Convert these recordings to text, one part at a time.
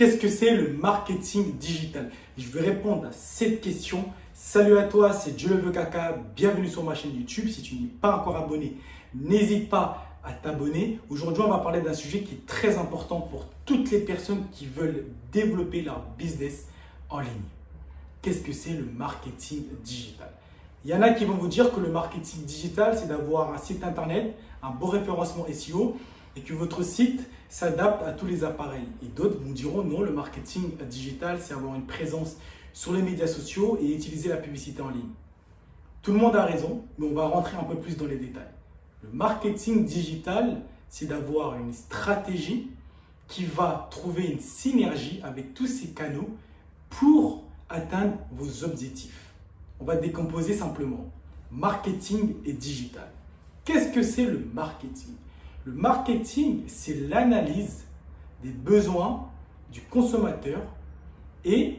Qu'est-ce que c'est le marketing digital? Je vais répondre à cette question. Salut à toi, c'est Dieu le veut Kaka. Bienvenue sur ma chaîne YouTube. Si tu n'es pas encore abonné, n'hésite pas à t'abonner. Aujourd'hui, on va parler d'un sujet qui est très important pour toutes les personnes qui veulent développer leur business en ligne. Qu'est-ce que c'est le marketing digital? Il y en a qui vont vous dire que le marketing digital, c'est d'avoir un site internet, un bon référencement SEO et que votre site s'adapte à tous les appareils. Et d'autres vous diront non, le marketing digital, c'est avoir une présence sur les médias sociaux et utiliser la publicité en ligne. Tout le monde a raison, mais on va rentrer un peu plus dans les détails. Le marketing digital, c'est d'avoir une stratégie qui va trouver une synergie avec tous ces canaux pour atteindre vos objectifs. On va décomposer simplement marketing et digital. Qu'est-ce que c'est le marketing? Le marketing, c'est l'analyse des besoins du consommateur et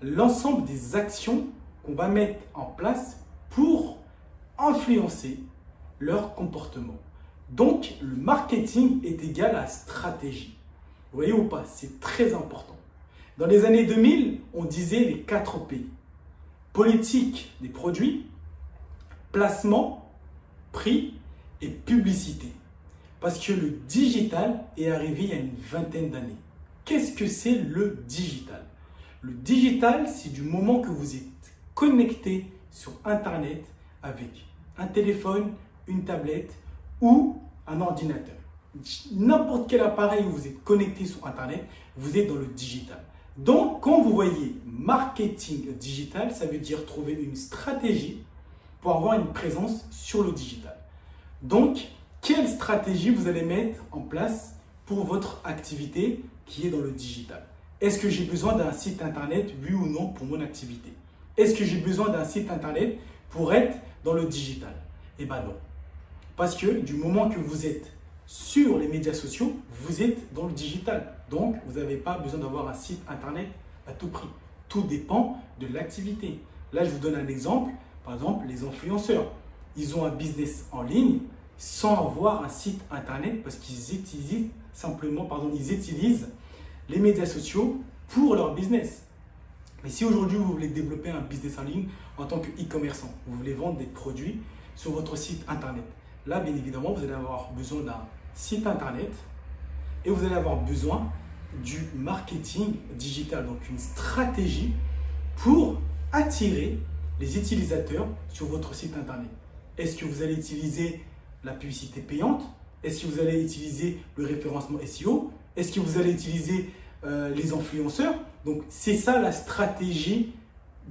l'ensemble des actions qu'on va mettre en place pour influencer leur comportement. Donc, le marketing est égal à stratégie. Vous voyez ou pas? C'est très important. Dans les années 2000, on disait les 4 P. Politique des produits, placement, prix et publicité. Parce que le digital est arrivé il y a une vingtaine d'années. Qu'est-ce que c'est le digital? Le digital, c'est du moment que vous êtes connecté sur Internet avec un téléphone, une tablette ou un ordinateur. N'importe quel appareil où vous êtes connecté sur Internet, vous êtes dans le digital. Donc, quand vous voyez marketing digital, ça veut dire trouver une stratégie pour avoir une présence sur le digital. Donc, quelle stratégie vous allez mettre en place pour votre activité qui est dans le digital? Est-ce que j'ai besoin d'un site internet, oui ou non, pour mon activité? Est-ce que j'ai besoin d'un site internet pour être dans le digital? Eh bien non. Parce que du moment que vous êtes sur les médias sociaux, vous êtes dans le digital. Donc, vous n'avez pas besoin d'avoir un site internet à tout prix. Tout dépend de l'activité. Là, je vous donne un exemple. Par exemple, les influenceurs. Ils ont un business en ligne sans avoir un site internet parce qu'ils utilisent ils utilisent les médias sociaux pour leur business. Mais si aujourd'hui vous voulez développer un business en ligne en tant que e-commerçant, vous voulez vendre des produits sur votre site internet, là bien évidemment vous allez avoir besoin d'un site internet et vous allez avoir besoin du marketing digital, donc une stratégie pour attirer les utilisateurs sur votre site internet. Est-ce que vous allez utiliser la publicité payante? Est-ce que vous allez utiliser le référencement SEO? Est-ce que vous allez utiliser les influenceurs? Donc, c'est ça la stratégie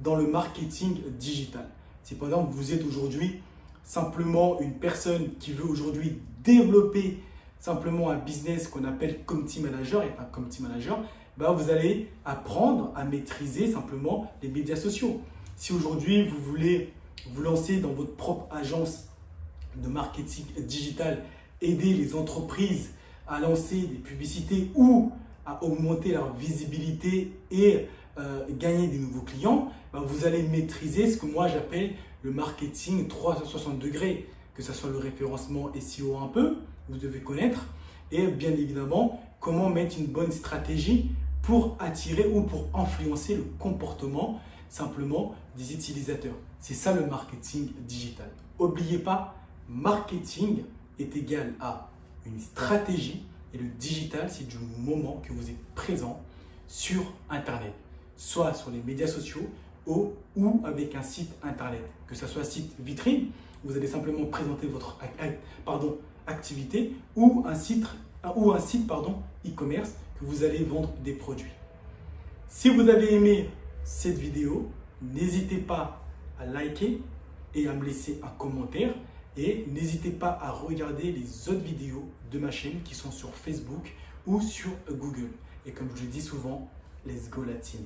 dans le marketing digital. Si par exemple, vous êtes aujourd'hui simplement une personne qui veut aujourd'hui développer simplement un business qu'on appelle community manager et un community manager, ben vous allez apprendre à maîtriser simplement les médias sociaux. Si aujourd'hui, vous voulez vous lancer dans votre propre agence de marketing digital, aider les entreprises à lancer des publicités ou à augmenter leur visibilité et gagner des nouveaux clients, ben vous allez maîtriser ce que moi j'appelle le marketing 360 degrés, que ce soit le référencement SEO un peu, vous devez connaître, et bien évidemment comment mettre une bonne stratégie pour attirer ou pour influencer le comportement simplement des utilisateurs. C'est ça le marketing digital. N'oubliez pas, marketing est égal à une stratégie et le digital, c'est du moment que vous êtes présent sur Internet, soit sur les médias sociaux ou avec un site Internet, que ce soit site vitrine, vous allez simplement présenter votre activité ou un site e-commerce que vous allez vendre des produits. Si vous avez aimé cette vidéo, n'hésitez pas à liker et à me laisser un commentaire. Et n'hésitez pas à regarder les autres vidéos de ma chaîne qui sont sur Facebook ou sur Google. Et comme je le dis souvent, let's go la team!